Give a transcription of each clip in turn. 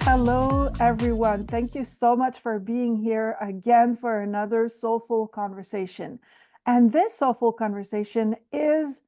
Hello, everyone. Thank you so much for being here again for another Soulful Conversation. And this Soulful Conversation is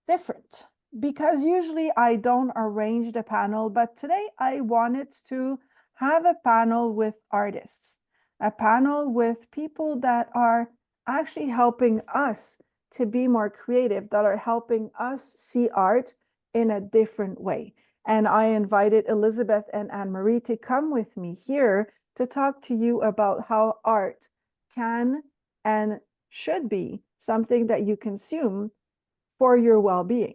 different because usually I don't arrange the panel, but today I wanted to have a panel with artists, a panel with people that are actually helping us to be more creative, that are helping us see art in a different way. And I invited Elizabeth and Anne-Marie to come with me here to talk to you about how art can and should be something that you consume for your well-being.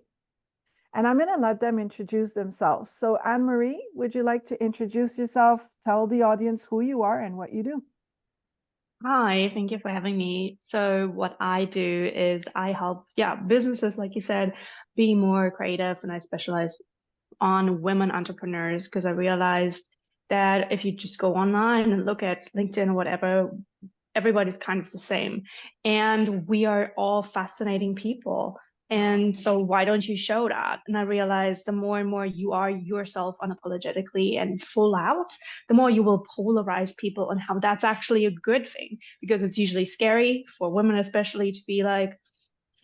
And I'm going to let them introduce themselves. So Anne-Marie, would you like to introduce yourself, tell the audience who you are and what you do? Hi, thank you for having me. So what I do is I help, businesses, like you said, be more creative, and I specialize on women entrepreneurs because I realized that if you just go online and look at LinkedIn or whatever, everybody's kind of the same. And we are all fascinating people. And so why don't you show that? And I realized the more and more you are yourself unapologetically and full out, the more you will polarize people, and how that's actually a good thing, because it's usually scary for women, especially, to be like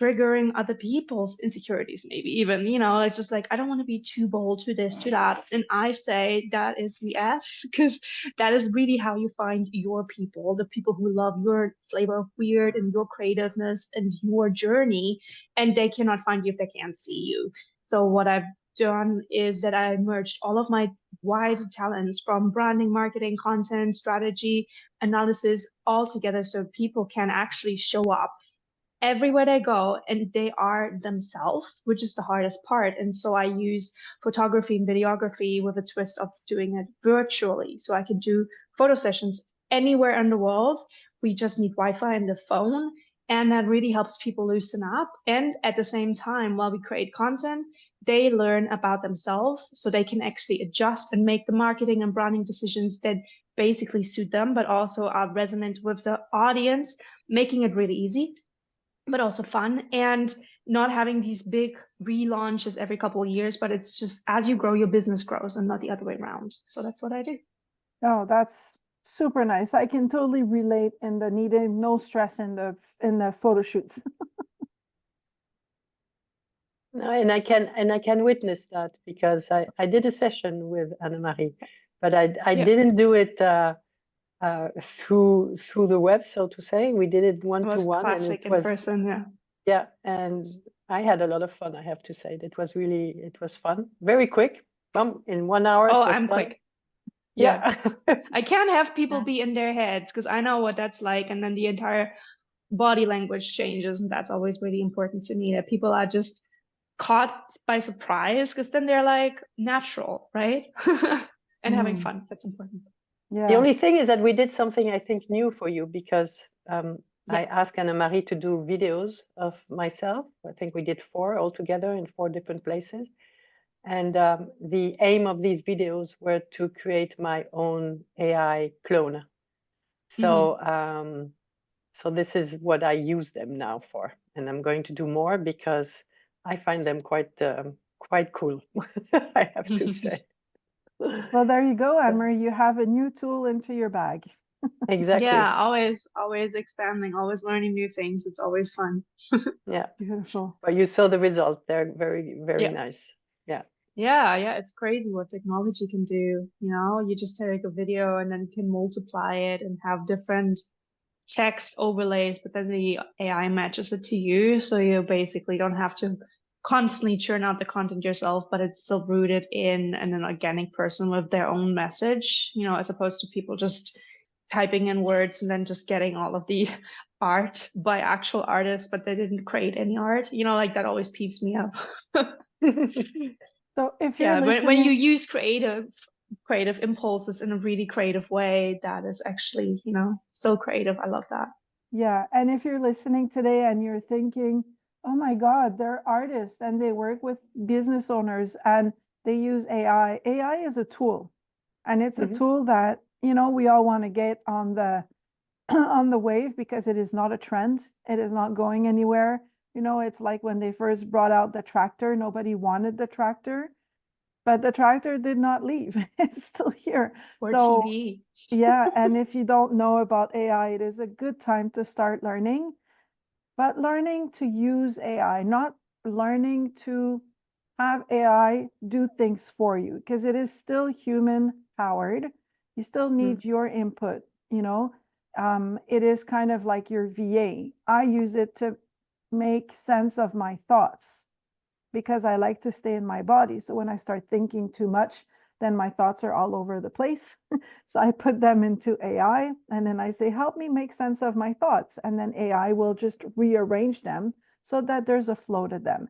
triggering other people's insecurities, maybe even, it's just like, I don't want to be too bold, to this, to that. And I say that is the S, because that is really how you find your people, the people who love your flavor of weird and your creativeness and your journey, and they cannot find you if they can't see you. So what I've done is that I merged all of my wide talents from branding, marketing, content, strategy, analysis all together, so people can actually show up everywhere they go and they are themselves, which is the hardest part. And so I use photography and videography with a twist of doing it virtually. So I can do photo sessions anywhere in the world. We just need Wi-Fi and the phone. And that really helps people loosen up. And at the same time, while we create content, they learn about themselves so they can actually adjust and make the marketing and branding decisions that basically suit them, but also are resonant with the audience, making it really easy but also fun, and not having these big relaunches every couple of years, but it's just as you grow, your business grows and not the other way around. So that's what I do. Oh, that's super nice. I can totally relate in the needing no stress in the photo shoots. No, and I can witness that because I did a session with Anne-Marie, but I didn't do it through the web, so to say. We did it one to one, and Classic it in was person, yeah, and I had a lot of fun. I have to say, it was fun, very quick. In 1 hour. Oh, it was I'm done. quick. Yeah, I can't have people be in their heads because I know what that's like, and then the entire body language changes, and that's always really important to me, that people are just caught by surprise, because then they're like natural, right? And having fun, that's important. Yeah. The only thing is that we did something I think new for you, because Yeah. I asked Anne-Marie to do videos of myself. I think we did 4 altogether in 4 different places. And the aim of these videos were to create my own AI clone. So so this is what I use them now for, and I'm going to do more because I find them quite cool. I have to say. Well, there you go, Anne-Marie. You have a new tool into your bag. Exactly. Yeah, always expanding, always learning new things. It's always fun. Yeah. Beautiful. But you saw the results. They're very, very nice. Yeah. Yeah, it's crazy what technology can do. You just take a video and then you can multiply it and have different text overlays, but then the AI matches it to you. So you basically don't have to constantly churn out the content yourself, but it's still rooted in an organic person with their own message, as opposed to people just typing in words and then just getting all of the art by actual artists, but they didn't create any art. Like that always peeps me up. So if you're when you listening, use creative impulses in a really creative way, that is actually, still creative. I love that. yeah, and if you're listening today and you're thinking, oh my God, they're artists and they work with business owners and they use AI. AI is a tool, and it's a tool that, we all want to get on the on the wave because it is not a trend. It is not going anywhere. It's like when they first brought out the tractor, nobody wanted the tractor. but the tractor did not leave. It's still here. Or So TV. yeah, and if you don't know about AI, it is a good time to start learning, but learning to use AI, not learning to have AI do things for you, because it is still human powered. You still need your input, you know. It is kind of like your VA. I use it to make sense of my thoughts because I like to stay in my body. So when I start thinking too much, then my thoughts are all over the place. So I put them into AI and then I say, help me make sense of my thoughts. And then AI will just rearrange them so that there's a flow to them.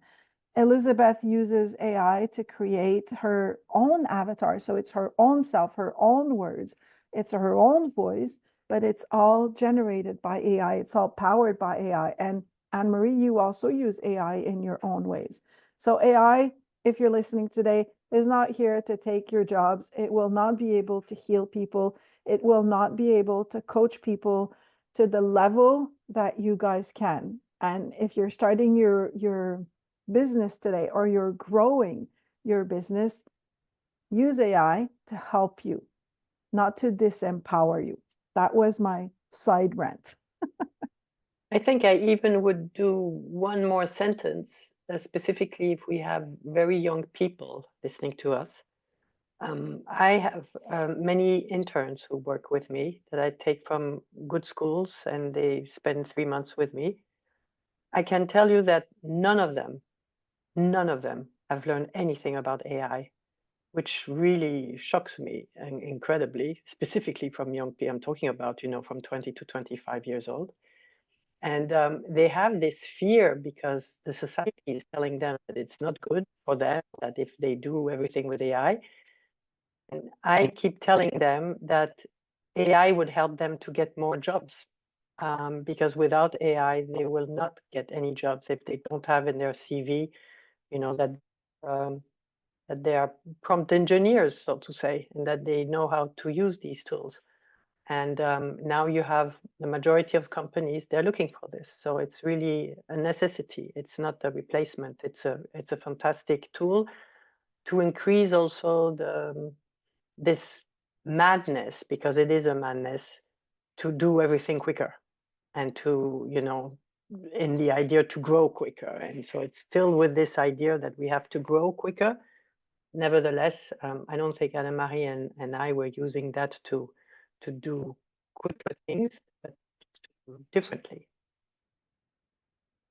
Elizabeth uses AI to create her own avatar. So it's her own self, her own words, it's her own voice, but it's all generated by AI. It's all powered by AI. And Anne-Marie, you also use AI in your own ways. So AI, if you're listening today, is not here to take your jobs. It will not be able to heal people. It will not be able to coach people to the level that you guys can. And if you're starting your business today or you're growing your business, use AI to help you, not to disempower you. That was my side rant. I think I even would do one more sentence, specifically if we have very young people listening to us. I have many interns who work with me that I take from good schools and they spend 3 months with me. I can tell you that none of them have learned anything about AI, which really shocks me incredibly, specifically from young people. I'm talking about, from 20 to 25 years old. And they have this fear because the society is telling them that it's not good for them, that if they do everything with AI. And I keep telling them that AI would help them to get more jobs. Because without AI, they will not get any jobs if they don't have in their CV, that they are prompt engineers, so to say, and that they know how to use these tools. And now you have the majority of companies, they're looking for this. So it's really a necessity. It's not a replacement. It's a fantastic tool to increase also this madness, because it is a madness, to do everything quicker and to, in the idea to grow quicker. And so it's still with this idea that we have to grow quicker. Nevertheless, I don't think Anne-Marie and I were using that to do quicker things, but differently.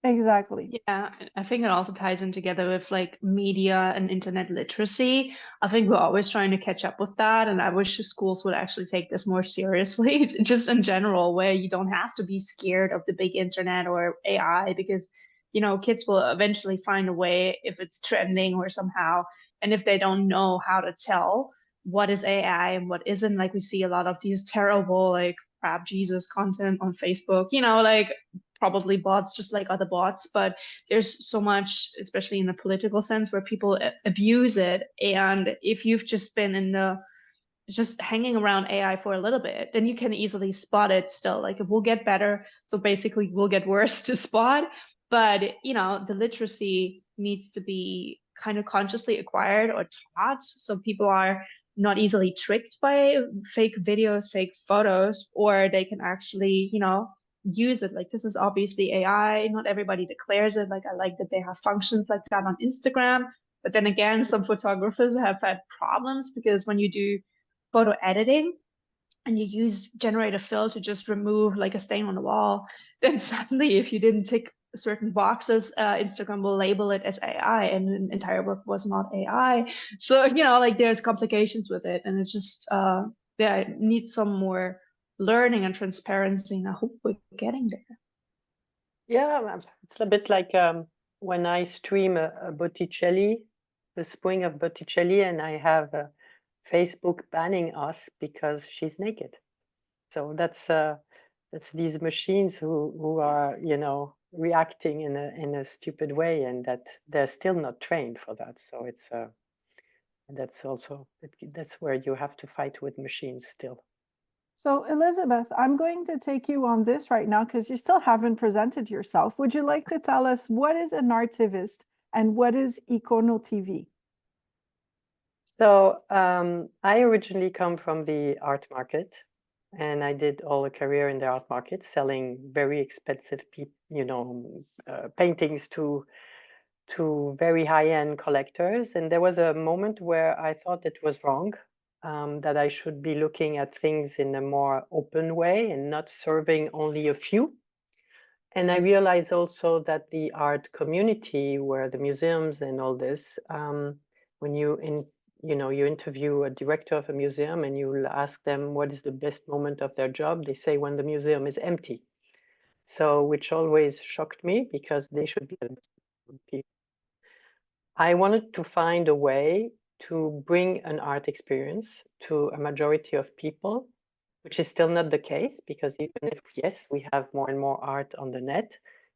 Exactly. Yeah, I think it also ties in together with like media and internet literacy. I think we're always trying to catch up with that, and I wish schools would actually take this more seriously, just in general, where you don't have to be scared of the big internet or AI because, kids will eventually find a way if it's trending or somehow, and if they don't know how to tell what is AI and what isn't, like we see a lot of these terrible like crap Jesus content on Facebook, like probably bots just like other bots, but there's so much, especially in the political sense, where people abuse it. And if you've just been just hanging around AI for a little bit, then you can easily spot it still. Like it will get better. So basically we'll get worse to spot. But, the literacy needs to be kind of consciously acquired or taught. So people are not easily tricked by fake videos, fake photos, or they can actually, use it. Like this is obviously AI. Not everybody declares it. Like I like that they have functions like that on Instagram. But then again, some photographers have had problems because when you do photo editing and you use generator fill to just remove like a stain on the wall, then suddenly if you didn't tick certain boxes, Instagram will label it as AI and the entire work was not AI. So, like there's complications with it, and it's just it needs some more learning and transparency, and I hope we're getting there. Yeah, it's a bit like when I stream a Botticelli, the spring of Botticelli, and I have Facebook banning us because she's naked. So that's these machines who are, reacting in a stupid way, and that they're still not trained for that. So it's that's where you have to fight with machines still. So Elizabeth, I'm going to take you on this right now because you still haven't presented yourself. Would you like to tell us what is an artivist and what is EconoTV? So I originally come from the art market, and I did all a career in the art market, selling very expensive, paintings to very high-end collectors. And there was a moment where I thought it was wrong, that I should be looking at things in a more open way and not serving only a few. And I realized also that the art community, where the museums and all this, when you interview a director of a museum and you ask them what is the best moment of their job, they say when the museum is empty. So, which always shocked me because they should be the best people. I wanted to find a way to bring an art experience to a majority of people, which is still not the case, because even if, yes, we have more and more art on the net,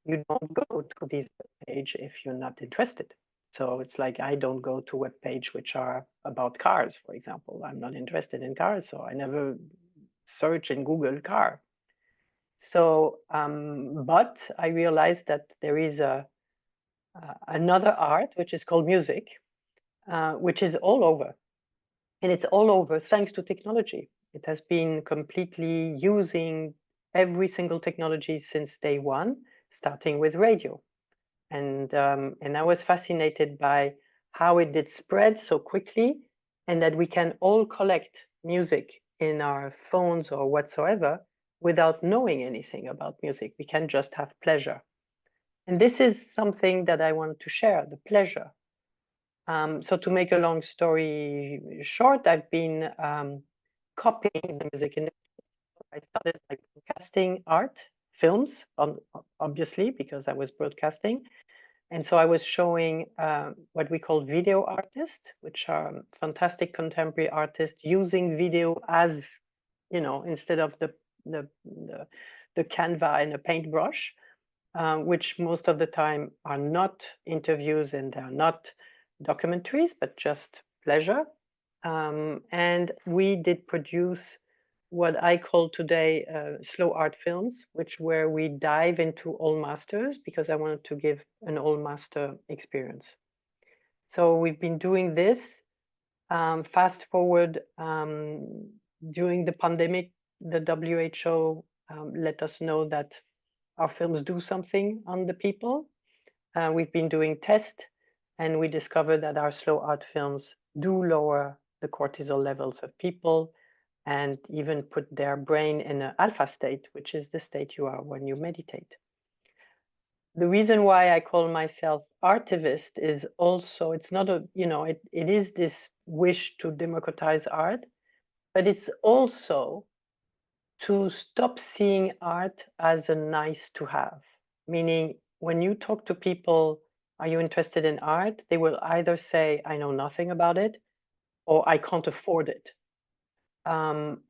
you don't go to this page if you're not interested. So it's like I don't go to web pages which are about cars, for example. I'm not interested in cars, so I never search in Google car. So, but I realized that there is another art which is called music, which is all over. And it's all over thanks to technology. It has been completely using every single technology since day one, starting with radio. And I was fascinated by how it did spread so quickly, and that we can all collect music in our phones or whatsoever without knowing anything about music. We can just have pleasure. And this is something that I want to share, the pleasure. So to make a long story short, I've been copying the music industry. I started by broadcasting art, films, obviously, because I was broadcasting. And so I was showing what we call video artists, which are fantastic contemporary artists using video as, instead of the canva and a paintbrush, which most of the time are not interviews and they're not documentaries, but just pleasure. And we did produce what I call today slow art films, where we dive into all masters, because I wanted to give an all master experience. So we've been doing this. Fast forward, during the pandemic, the WHO let us know that our films do something on the people. We've been doing tests, and we discovered that our slow art films do lower the cortisol levels of people and even put their brain in an alpha state, which is the state you are when you meditate. The reason why I call myself artivist is also, it's not a, it is this wish to democratize art, but it's also to stop seeing art as a nice to have. Meaning, when you talk to people, are you interested in art? They will either say, I know nothing about it, or I can't afford it. And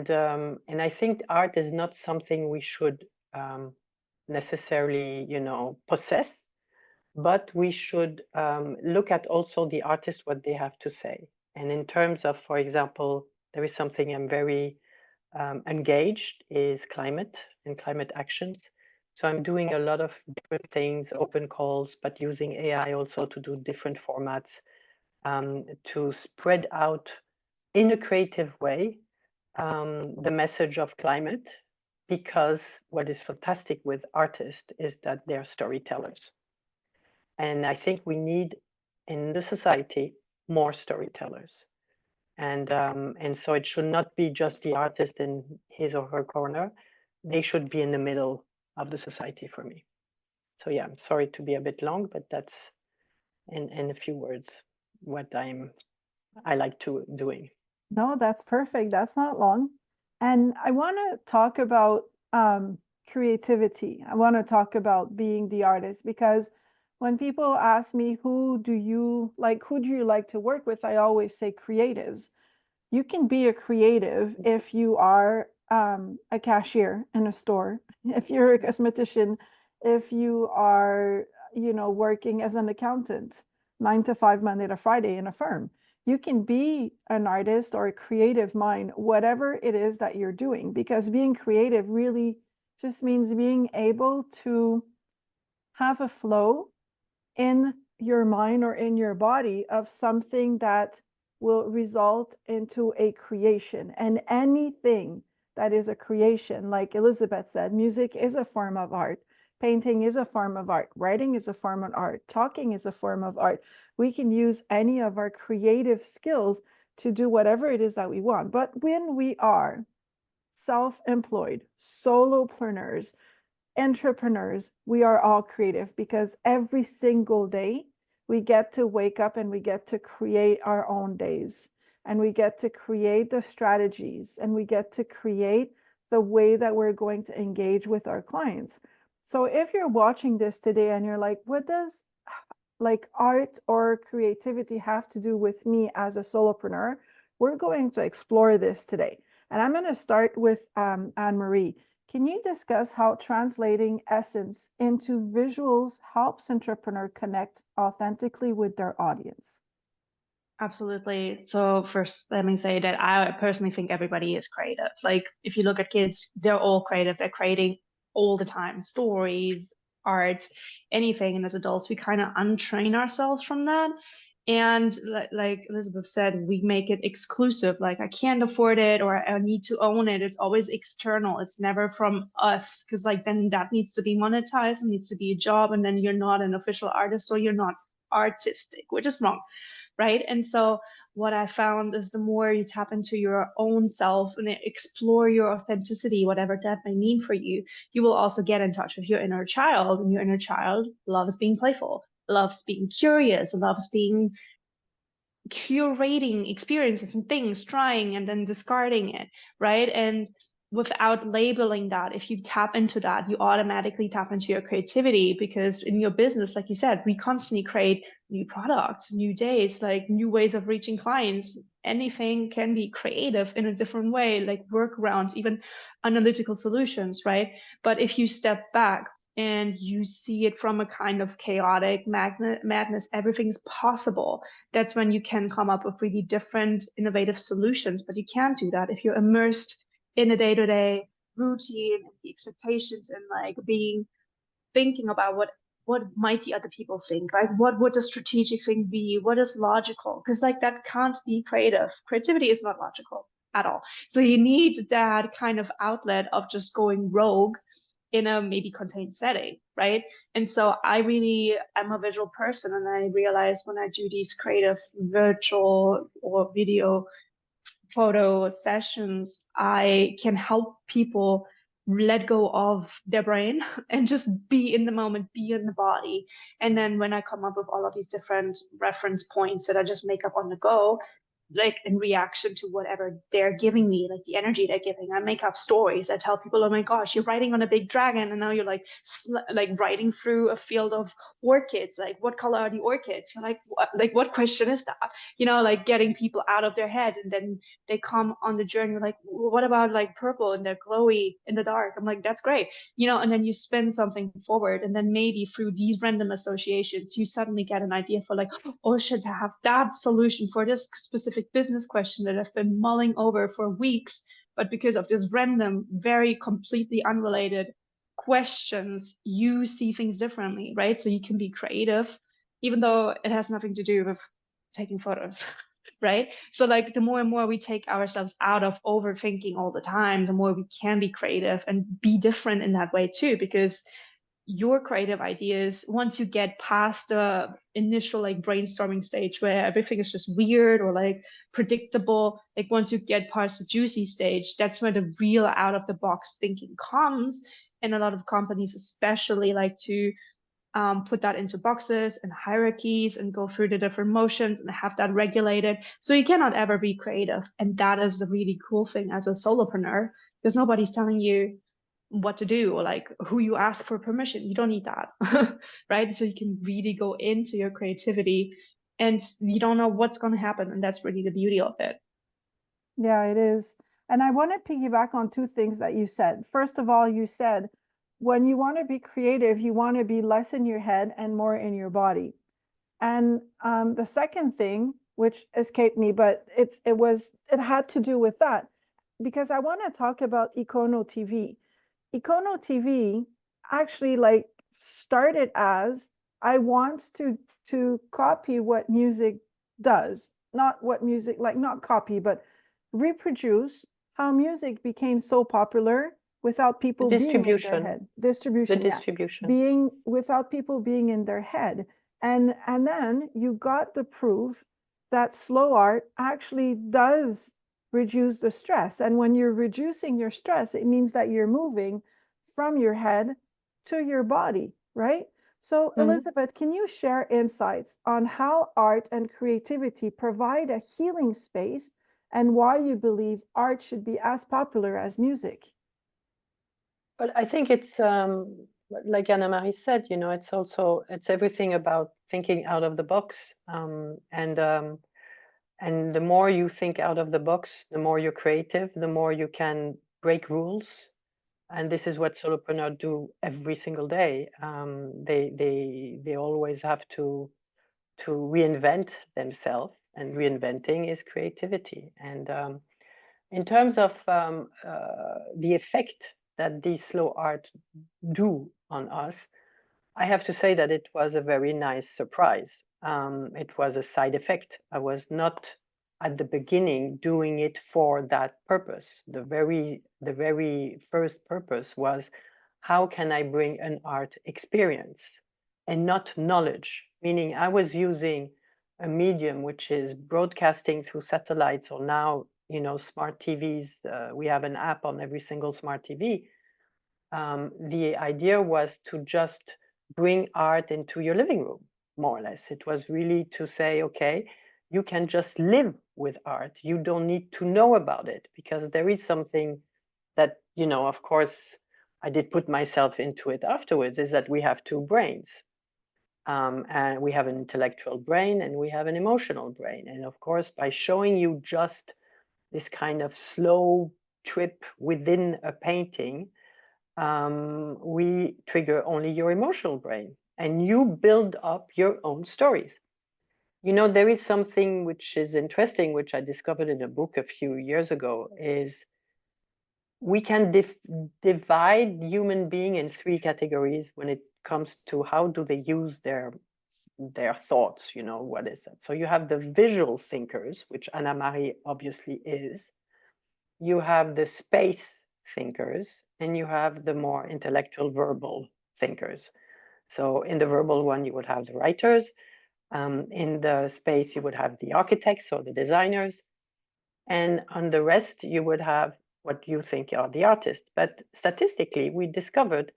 I think art is not something we should necessarily, possess, but we should look at also the artist, what they have to say. And in terms of, for example, there is something I'm very engaged is climate and climate actions. So I'm doing a lot of different things, open calls, but using AI also to do different formats, to spread out in a creative way the message of climate, because what is fantastic with artists is that they're storytellers. And I think we need in the society more storytellers. And so it should not be just the artist in his or her corner. They should be in the middle of the society for me. So yeah, I'm sorry to be a bit long, but that's in a few words what I like to doing. No, that's perfect. That's not long. And I want to talk about creativity. I want to talk about being the artist, because when people ask me, who do you like to work with? I always say creatives. You can be a creative if you are a cashier in a store, if you're a cosmetician, if you are, working as an accountant, 9 to 5, Monday to Friday in a firm. You can be an artist or a creative mind, whatever it is that you're doing, because being creative really just means being able to have a flow in your mind or in your body of something that will result into a creation. And anything that is a creation, like Elizabeth said, music is a form of art. Painting is a form of art. Writing is a form of art. Talking is a form of art. We can use any of our creative skills to do whatever it is that we want. But when we are self-employed, solopreneurs, entrepreneurs, we are all creative, because every single day we get to wake up and we get to create our own days, and we get to create the strategies, and we get to create the way that we're going to engage with our clients. So if you're watching this today and you're like, what does like art or creativity have to do with me as a solopreneur? We're going to explore this today. And I'm going to start with Anne-Marie. Can you discuss how translating essence into visuals helps entrepreneur connect authentically with their audience? Absolutely. So first, let me say that I personally think everybody is creative. Like if you look at kids, they're all creative. They're creating all the time, stories, art, anything. And as adults, we kind of untrain ourselves from that. And like Elizabeth said, we make it exclusive. Like I can't afford it, or I need to own it. It's always external. It's never from us, because like then that needs to be monetized. It needs to be a job, and then you're not an official artist, so you're not artistic, which is wrong, right? And so what I found is the more you tap into your own self and explore your authenticity, whatever that may mean for you, you will also get in touch with your inner child. And your inner child loves being playful, loves being curious, loves being curating experiences and things, trying and then discarding it, right? And without labeling that, if you tap into that, you automatically tap into your creativity, because in your business, like you said, we constantly create new products, new days, like new ways of reaching clients. Anything can be creative in a different way, like workarounds, even analytical solutions, right? But if you step back and you see it from a kind of chaotic madness, everything is possible, that's when you can come up with really different, innovative solutions. But you can't do that if you're immersed in a day-to-day routine and the expectations, and like thinking about what might the other people think, like what would the strategic thing be, what is logical, because like that can't be creative. Creativity is not logical at all. So you need that kind of outlet of just going rogue in a maybe contained setting, right? And so I really am a visual person, and I realize when I do these creative virtual or video photo sessions, I can help people let go of their brain and just be in the moment, be in the body. And then when I come up with all of these different reference points that I just make up on the go, like in reaction to whatever they're giving me, like the energy they're giving, I make up stories. I tell people, oh my gosh, you're riding on a big dragon, and now you're like riding through a field of orchids. Like, what color are the orchids? You're like, what question is that? Like getting people out of their head, and then they come on the journey like, what about like purple and they're glowy in the dark? I'm like, that's great. And then you spin something forward, and then maybe through these random associations, you suddenly get an idea for like, oh, should I have that solution for this specific business question that I've been mulling over for weeks, but because of this random, very completely unrelated questions, you see things differently, right? So you can be creative, even though it has nothing to do with taking photos. Right? So like the more and more we take ourselves out of overthinking all the time, the more we can be creative and be different in that way too, because your creative ideas, once you get past the initial like brainstorming stage where everything is just weird or like predictable, like once you get past the juicy stage, that's where the real out of the box thinking comes. And a lot of companies especially like to put that into boxes and hierarchies and go through the different motions and have that regulated. So you cannot ever be creative. And that is the really cool thing as a solopreneur, because nobody's telling you what to do or like who you ask for permission. You don't need that, right? So you can really go into your creativity, and you don't know what's going to happen. And that's really the beauty of it. Yeah, it is. And I want to piggyback on two things that you said. First of all, you said when you want to be creative, you want to be less in your head and more in your body. And the second thing, which escaped me, but it had to do with that, because I want to talk about EconoTV. EconoTV actually like started as I want to copy what music does. not what music, like not copy, but reproduce how music became so popular without people being in their head. The Distribution, yeah. distribution. Being without people being in their head. And then you got the proof that slow art actually does reduce the stress. And when you're reducing your stress, it means that you're moving from your head to your body, right? So, Elizabeth, can you share insights on how art and creativity provide a healing space and why you believe art should be as popular as music? But I think it's like Anna-Marie said, you know, it's everything about thinking out of the box. And the more you think out of the box, the more you're creative, the more you can break rules. And this is what solopreneurs do every single day. They always have to reinvent themselves, and reinventing is creativity. And in terms of the effect that these slow art do on us, I have to say that it was a very nice surprise. It was a side effect. I was not at the beginning doing it for that purpose. The very first purpose was, how can I bring an art experience and not knowledge? Meaning I was using a medium which is broadcasting through satellites, or now, you know, smart TVs. We have an app on every single smart TV. The idea was to just bring art into your living room, more or less. It was really to say, okay, you can just live with art. You don't need to know about it, because there is something that, you know, of course, I did put myself into it afterwards, is that we have two brains. And we have an intellectual brain and we have an emotional brain. And of course, by showing you just this kind of slow trip within a painting, we trigger only your emotional brain, and you build up your own stories. You know, there is something which is interesting, which I discovered in a book a few years ago, is we can divide human being in three categories when it comes to how do they use their thoughts. You know, what is that? So you have the visual thinkers, which Anna-Marie obviously is. You have the space thinkers, and you have the more intellectual verbal thinkers. So in the verbal one, you would have the writers. In the space, you would have the architects or the designers. And on the rest, you would have what you think are the artists. But statistically, we discovered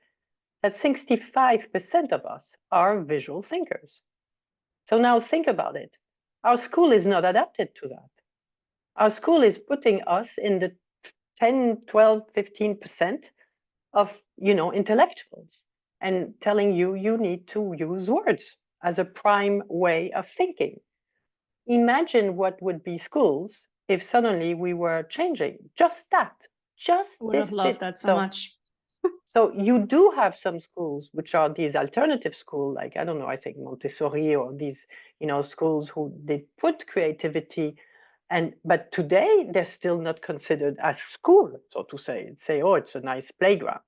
that 65% of us are visual thinkers. So now think about it. Our school is not adapted to that. Our school is putting us in the 10, 12, 15% of, you know, intellectuals, and telling you you need to use words as a prime way of thinking. Imagine what would be schools if suddenly we were changing just that, just I would have loved that so much. So you do have some schools which are these alternative schools, like, I don't know, I think Montessori, or these, you know, schools who they put creativity, but today they're still not considered as school, so to say. Say, oh, it's a nice playground,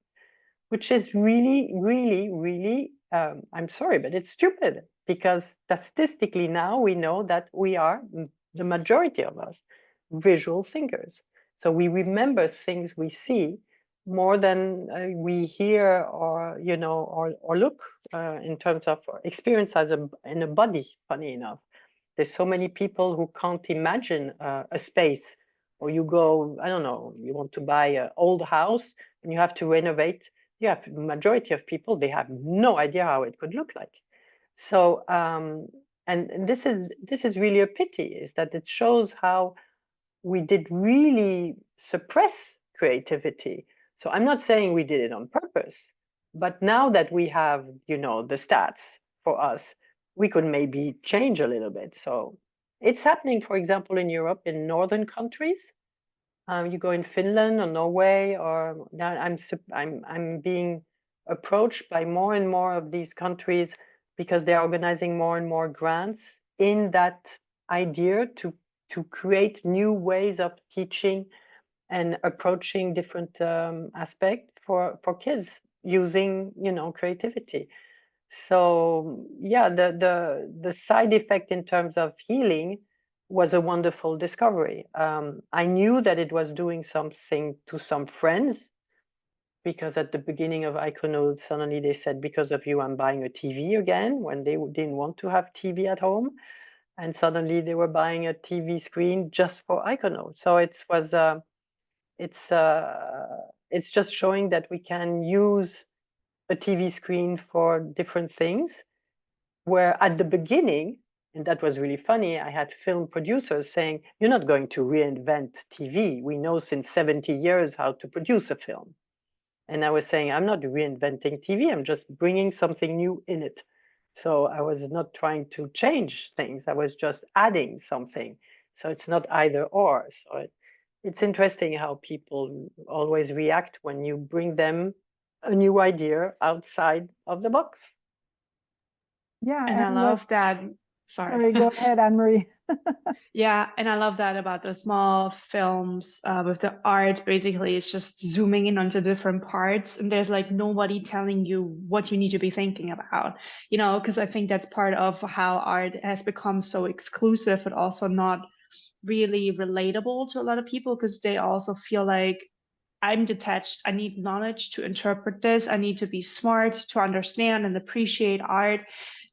which is really, really, really, I'm sorry, but it's stupid, because statistically now we know that we are, the majority of us, visual thinkers. So we remember things we see more than we hear, or, you know, or look, in terms of experience in a body. Funny enough, there's so many people who can't imagine a space, or you go, I don't know, you want to buy an old house and you have to renovate. Yeah, majority of people, they have no idea how it could look like. So and this is really a pity, is that it shows how we did really suppress creativity. So I'm not saying we did it on purpose, but now that we have, you know, the stats for us, we could maybe change a little bit. So it's happening, for example, in Europe, in northern countries. You go in Finland or Norway, or now I'm being approached by more and more of these countries, because they're organizing more and more grants in that idea to create new ways of teaching and approaching different aspects for kids using, you know, creativity. So yeah, the side effect in terms of healing was a wonderful discovery. I knew that it was doing something to some friends, because at the beginning of Icono, suddenly they said, because of you, I'm buying a TV again, when they didn't want to have TV at home. And suddenly they were buying a TV screen just for Icono. So it's just showing that we can use a TV screen for different things, where at the beginning, and that was really funny, I had film producers saying, you're not going to reinvent TV. We know since 70 years how to produce a film. And I was saying, I'm not reinventing TV, I'm just bringing something new in it. So I was not trying to change things, I was just adding something. So it's not either or. So it's interesting how people always react when you bring them a new idea outside of the box. Yeah, And I love that. Sorry, go ahead, Anne-Marie. Yeah, and I love that about the small films with the art. Basically, it's just zooming in onto different parts, and there's like nobody telling you what you need to be thinking about, you know, because I think that's part of how art has become so exclusive, but also not really relatable to a lot of people, because they also feel like, I'm detached. I need knowledge to interpret this. I need to be smart to understand and appreciate art.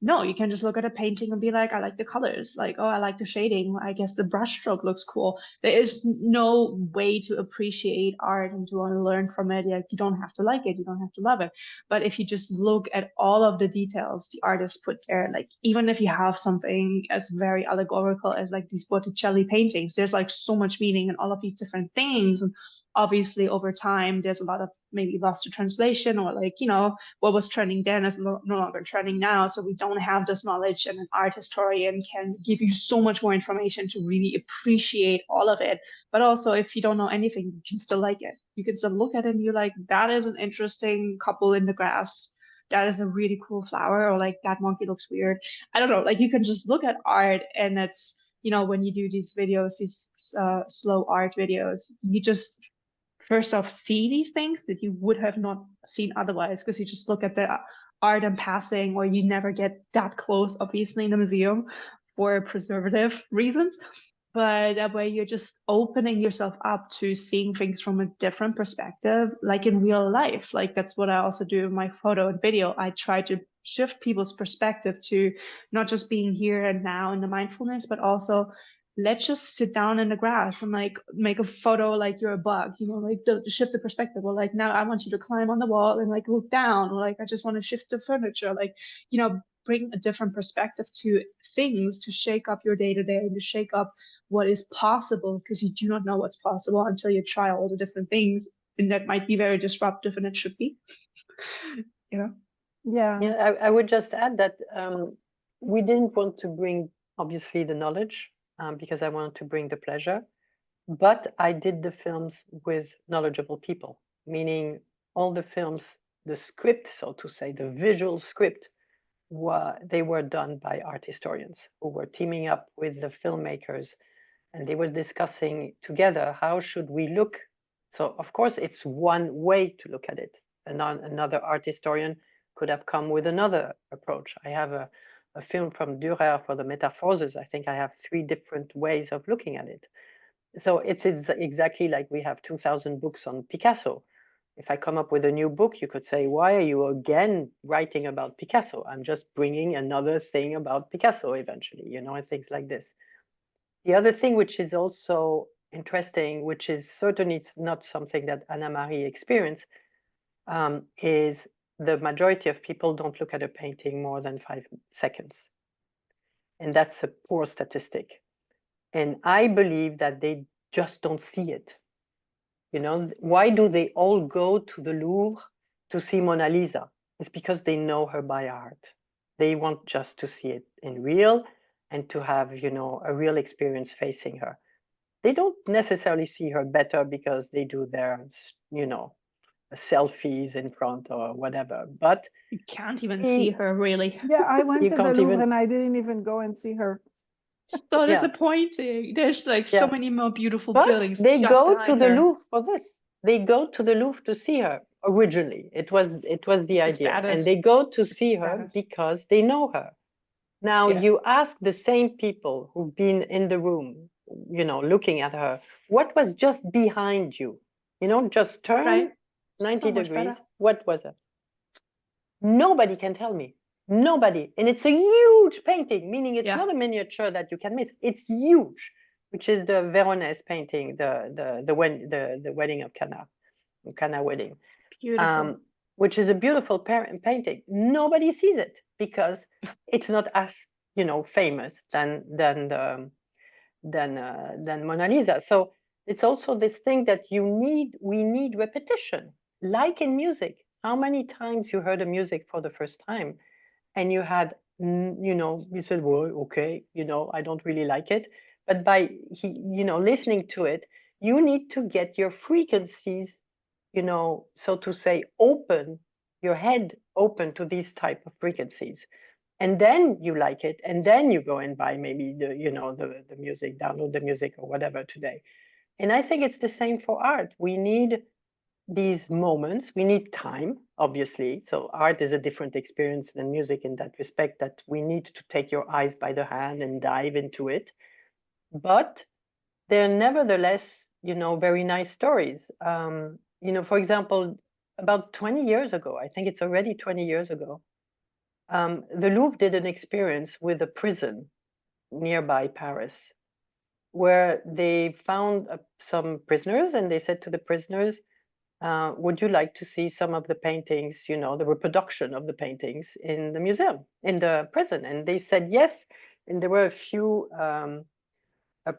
No, you can just look at a painting and be like, I like the colors. Like, oh, I like the shading. I guess the brushstroke looks cool. There is no way to appreciate art and to want to learn from it. Like, you don't have to like it. You don't have to love it. But if you just look at all of the details the artist put there, like even if you have something as very allegorical as like these Botticelli paintings, there's like so much meaning in all of these different things. And obviously over time there's a lot of maybe lost to translation, or like, you know, what was trending then is no longer trending now, so we don't have this knowledge, and an art historian can give you so much more information to really appreciate all of it. But also, if you don't know anything, you can still like it. You can still look at it and you're like, that is an interesting couple in the grass, that is a really cool flower, or like that monkey looks weird. I don't know, like you can just look at art, and it's, you know, when you do these videos, these slow art videos, you just first off see these things that you would have not seen otherwise, because you just look at the art in passing, or you never get that close, obviously, in the museum for preservative reasons. But that way you're just opening yourself up to seeing things from a different perspective, like in real life. Like that's what I also do in my photo and video. I try to shift people's perspective to not just being here and now in the mindfulness, but also let's just sit down in the grass and like make a photo like you're a bug, you know, like to shift the perspective. Or like, now I want you to climb on the wall and like look down, or like I just want to shift the furniture, like, you know, bring a different perspective to things, to shake up your day-to-day and to shake up what is possible, because you do not know what's possible until you try all the different things, and that might be very disruptive, and it should be. You know. Yeah, I would just add that we didn't want to bring obviously the knowledge, because I wanted to bring the pleasure, but I did the films with knowledgeable people, meaning all the films, the script, so to say, the visual script, they were done by art historians who were teaming up with the filmmakers, and they were discussing together, how should we look? So of course it's one way to look at it, and another art historian could have come with another approach. I have a film from Dürer for the Metamorphoses. I think I have 3 different ways of looking at it. So it's exactly like we have 2,000 books on Picasso. If I come up with a new book, you could say, why are you again writing about Picasso? I'm just bringing another thing about Picasso eventually, you know, and things like this. The other thing which is also interesting, which is certainly not something that Anna-Marie experienced, is the majority of people don't look at a painting more than 5 seconds. And that's a poor statistic. And I believe that they just don't see it. You know, why do they all go to the Louvre to see Mona Lisa? It's because they know her by heart. They want just to see it in real and to have, you know, a real experience facing her. They don't necessarily see her better because they do their, you know, selfies in front or whatever, but you can't even see her really. Yeah, I went You to the can't Louvre even- and I didn't even go and see her. So Yeah. disappointing. There's like so Yeah. many more beautiful But buildings they just go to behind the her. Louvre for this. They go to the Louvre to see her. Originally, it was the It's a idea, status. and they go to It's see a her status. because they know her. Now Yeah. you ask the same people who've been in the room, you know, looking at her, what was just behind you? You know, just turn Right. 90 So much degrees. better. What was it? Nobody can tell me. Nobody. And it's a huge painting, meaning it's Yeah. not a miniature that you can miss. It's huge, which is the Veronese painting, the wedding of Cana wedding, Beautiful. um, which is a beautiful painting. Nobody sees it because it's not as, you know, famous than Mona Lisa. So it's also this thing that we need repetition, like in music. How many times you heard a music for the first time and you had, you know, you said, well, okay, you know, I don't really like it. But by, you know, listening to it, you need to get your frequencies, you know, so to say, open, your head open to these type of frequencies. And then you like it, and then you go and buy maybe the, you know, the music, download the music or whatever today. And I think it's the same for art. We need these moments. We need time, obviously. So art is a different experience than music in that respect, that we need to take your eyes by the hand and dive into it. But they're nevertheless, you know, very nice stories. You know, for example, about 20 years ago, I think it's already 20 years ago, the Louvre did an experience with a prison nearby Paris, where they found some prisoners, and they said to the prisoners, would you like to see some of the paintings, you know, the reproduction of the paintings in the museum, in the prison? And they said yes. And there were a few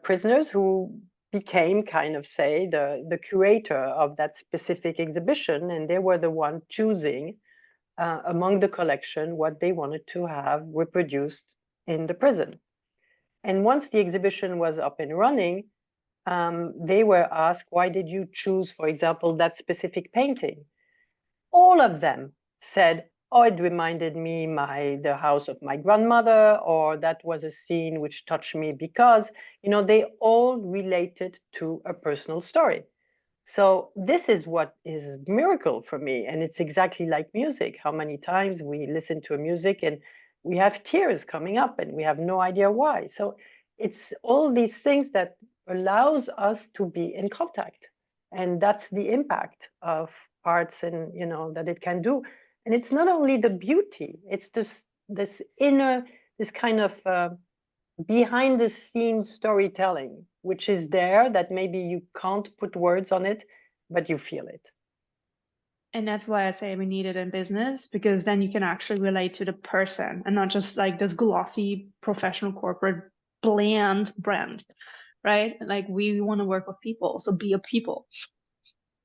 prisoners who became kind of, say, the curator of that specific exhibition. And they were the one choosing among the collection what they wanted to have reproduced in the prison. And once the exhibition was up and running, they were asked, why did you choose, for example, that specific painting? All of them said, oh, it reminded me the house of my grandmother, or that was a scene which touched me because, you know, they all related to a personal story. So this is what is a miracle for me. And it's exactly like music. How many times we listen to a music and we have tears coming up and we have no idea why. So it's all these things that allows us to be in contact. And that's the impact of arts, and, you know, that it can do. And it's not only the beauty, it's this inner, this kind of behind the scenes storytelling, which is there, that maybe you can't put words on it, but you feel it. And that's why I say we need it in business, because then you can actually relate to the person and not just like this glossy professional corporate bland brand, right? Like we want to work with people, so be a people,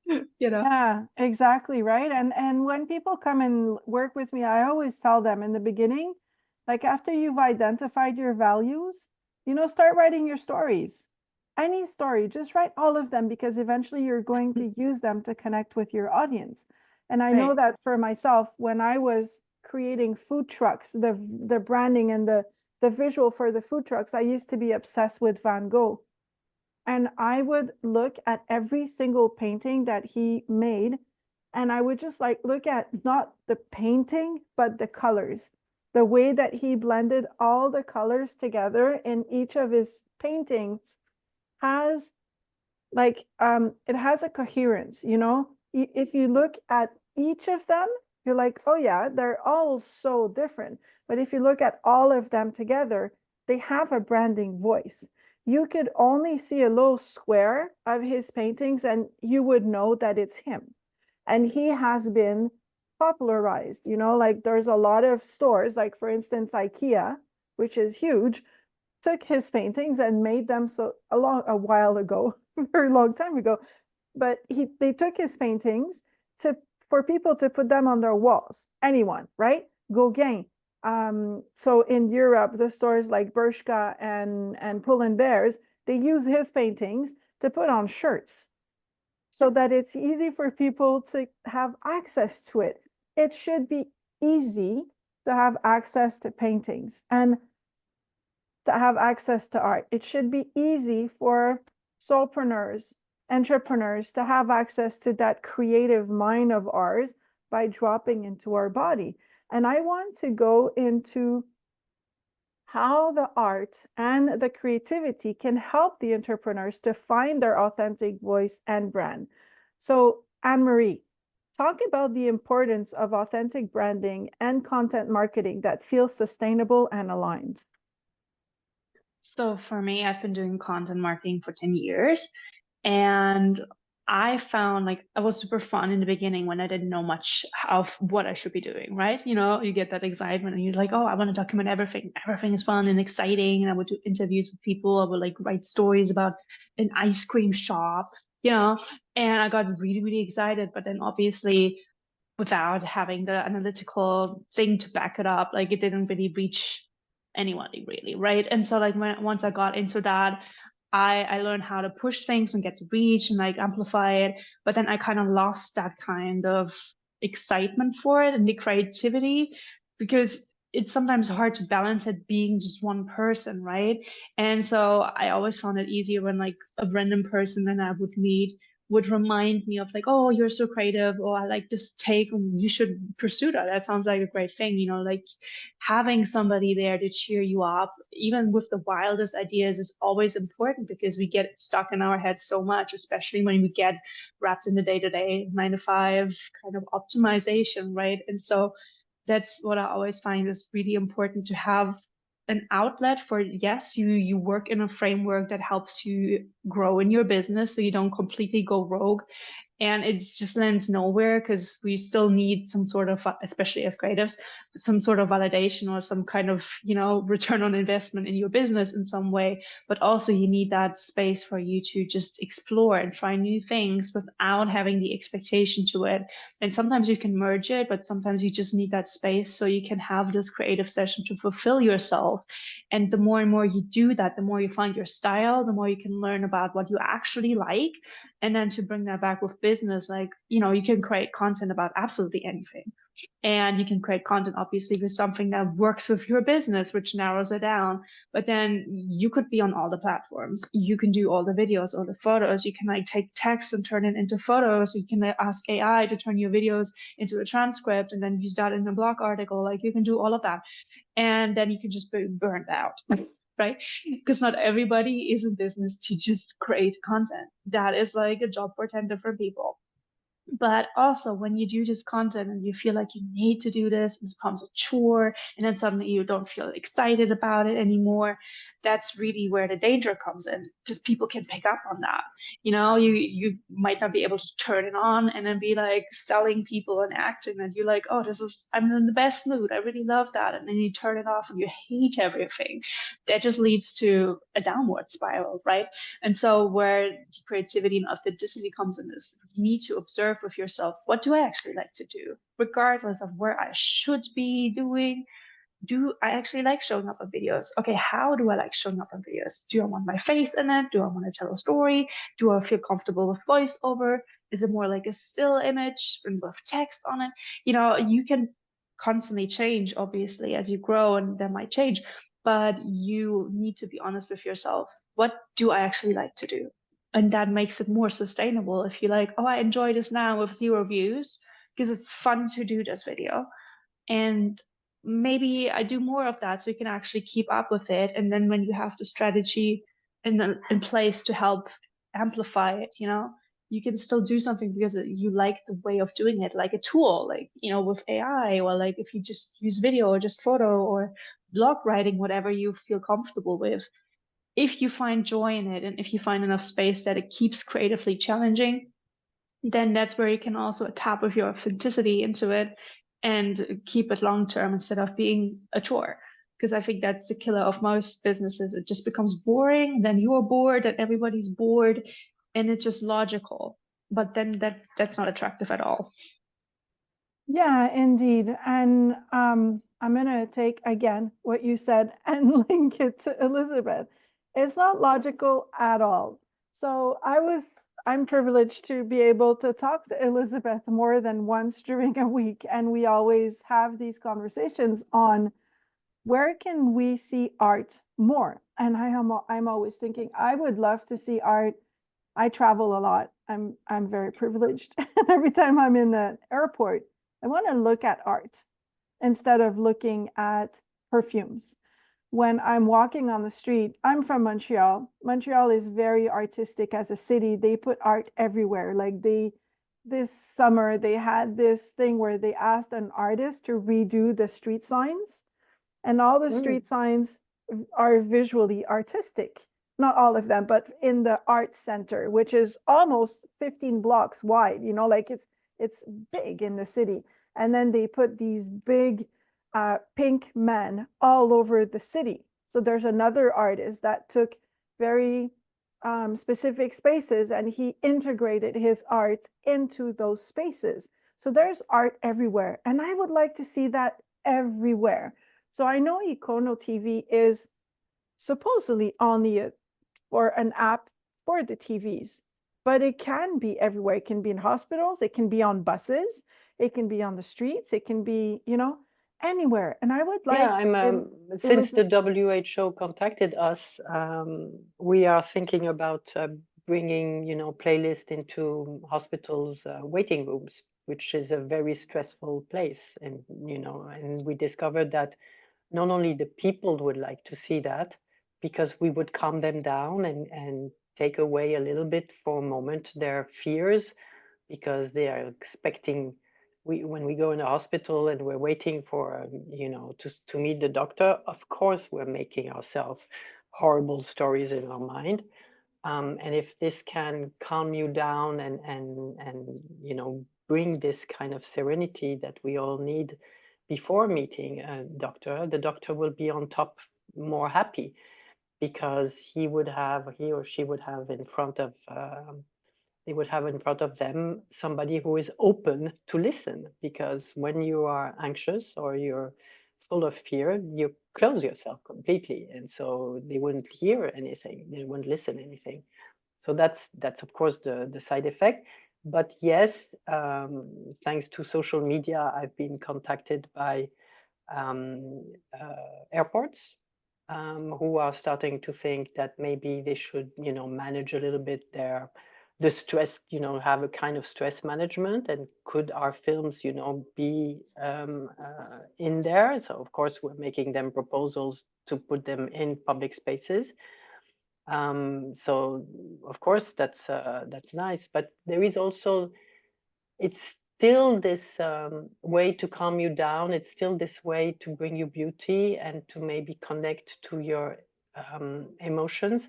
you know? Yeah, exactly, right. And when people come and work with me, I always tell them in the beginning, like after you've identified your values, you know, start writing your stories. Any story, just write all of them, because eventually you're going to use them to connect with your audience. And I know Right. that for myself, when I was creating food trucks, the branding and the visual for the food trucks, I used to be obsessed with Van Gogh. And I would look at every single painting that he made, and I would just like look at not the painting, but the colors, the way that he blended all the colors together in each of his paintings has it has a coherence, you know. If you look at each of them, you're like, oh yeah, they're all so different. But if you look at all of them together, they have a branding voice. You could only see a little square of his paintings and you would know that it's him. And he has been popularized, you know, like there's a lot of stores, like for instance, IKEA, which is huge, took his paintings and made them so a while ago, very long time ago. But they took his paintings to for people to put them on their walls. Anyone, right? Gauguin. So in Europe, the stores like Bershka and Pull and Bears, they use his paintings to put on shirts so that it's easy for people to have access to it. It should be easy to have access to paintings and to have access to art. It should be easy for soulpreneurs, entrepreneurs to have access to that creative mind of ours by dropping into our body. And I want to go into how the art and the creativity can help the entrepreneurs to find their authentic voice and brand. So, Anne-Marie, talk about the importance of authentic branding and content marketing that feels sustainable and aligned. So for me, I've been doing content marketing for 10 years, and I found like it was super fun in the beginning when I didn't know much of what I should be doing, right? You know, you get that excitement and you're like, oh, I want to document everything. Everything is fun and exciting. And I would do interviews with people. I would like write stories about an ice cream shop, you know, and I got really, really excited. But then obviously, without having the analytical thing to back it up, like it didn't really reach anybody really, right? And so like once I got into that, I learned how to push things and get to reach and like amplify it. But then I kind of lost that kind of excitement for it and the creativity, because it's sometimes hard to balance it being just one person, right? And so I always found it easier when like a random person that I would meet would remind me of like, oh, you're so creative, or I like this take, and you should pursue that. That sounds like a great thing, you know, like having somebody there to cheer you up, even with the wildest ideas, is always important because we get stuck in our heads so much, especially when we get wrapped in the day-to-day 9 to 5 kind of optimization, right? And so that's what I always find is really important, to have an outlet for, yes, you work in a framework that helps you grow in your business so you don't completely go rogue, and it just lands nowhere, because we still need some sort of, especially as creatives, some sort of validation or some kind of, you know, return on investment in your business in some way. But also you need that space for you to just explore and try new things without having the expectation to it. And sometimes you can merge it, but sometimes you just need that space so you can have this creative session to fulfill yourself. And the more and more you do that, the more you find your style, the more you can learn about what you actually like. And then to bring that back with business, like, you know, you can create content about absolutely anything. And you can create content, obviously, with something that works with your business, which narrows it down. But then you could be on all the platforms. You can do all the videos, all the photos. You can like take text and turn it into photos. You can ask AI to turn your videos into a transcript and then use that in a blog article. Like you can do all of that. And then you can just be burned out. Right? Because not everybody is in business to just create content. That is like a job for 10 different people. But also when you do this content and you feel like you need to do this, it becomes a chore, and then suddenly you don't feel excited about it anymore, that's really where the danger comes in, because people can pick up on that. You know, you might not be able to turn it on and then be like selling people and acting, and you're like, oh, I'm in the best mood, I really love that, and then you turn it off and you hate everything. That just leads to a downward spiral, right? And so where the creativity and authenticity comes in is you need to observe with yourself, what do I actually like to do? Regardless of where I should be doing, do I actually like showing up on videos? Okay, how do I like showing up on videos? Do I want my face in it? Do I want to tell a story? Do I feel comfortable with voiceover? Is it more like a still image and with text on it? You know, you can constantly change, obviously, as you grow, and that might change, but you need to be honest with yourself. What do I actually like to do? And that makes it more sustainable. If you're like, oh, I enjoy this now with 0 views because it's fun to do this video, and maybe I do more of that so you can actually keep up with it. And then when you have the strategy in place to help amplify it, you know, you can still do something because you like the way of doing it, like a tool, like, you know, with AI, or like if you just use video or just photo or blog writing, whatever you feel comfortable with. If you find joy in it, and if you find enough space that it keeps creatively challenging, then that's where you can also tap with your authenticity into it and keep it long term instead of being a chore. Because I think that's the killer of most businesses. It just becomes boring, then you're bored, and everybody's bored, and it's just logical. But then that's not attractive at all. Yeah, indeed. And I'm going to take again what you said and link it to Elizabeth. It's not logical at all. So I'm privileged to be able to talk to Elizabeth more than once during a week. And we always have these conversations on where can we see art more? And I'm always thinking, I would love to see art. I travel a lot. I'm very privileged. Every time I'm in the airport, I want to look at art instead of looking at perfumes. when I'm walking on the street. I'm from Montreal. Montreal is very artistic as a city. They put art everywhere. Like this summer, they had this thing where they asked an artist to redo the street signs, and all the street signs are visually artistic. Not all of them, but in the art center, which is almost 15 blocks wide, you know, like it's big in the city. And then they put these big pink men all over the city. So there's another artist that took very specific spaces and he integrated his art into those spaces. So there's art everywhere. And I would like to see that everywhere. So I know EconoTV is supposedly only for an app for the TVs, but it can be everywhere. It can be in hospitals, it can be on buses, it can be on the streets, it can be, you know, anywhere. And I would like, since the WHO contacted us, we are thinking about bringing, you know, playlist into hospitals' waiting rooms, which is a very stressful place. And, you know, and we discovered that not only the people would like to see that, because we would calm them down and take away a little bit for a moment their fears, because they are expecting, when we go in a hospital and we're waiting for, you know, to meet the doctor, of course, we're making ourselves horrible stories in our mind. And if this can calm you down and you know, bring this kind of serenity that we all need before meeting a doctor, the doctor will be on top more happy, because he or she would have in front of they would have in front of them somebody who is open to listen. Because when you are anxious or you're full of fear, you close yourself completely, and so they wouldn't hear anything, they wouldn't listen anything. So that's of course the side effect. But yes, thanks to social media, I've been contacted by airports who are starting to think that maybe they should, you know, manage a little bit the stress, you know, have a kind of stress management, and could our films, you know, be in there? So of course we're making them proposals to put them in public spaces. So of course that's nice, but there is also, it's still this way to calm you down. It's still this way to bring you beauty and to maybe connect to your emotions.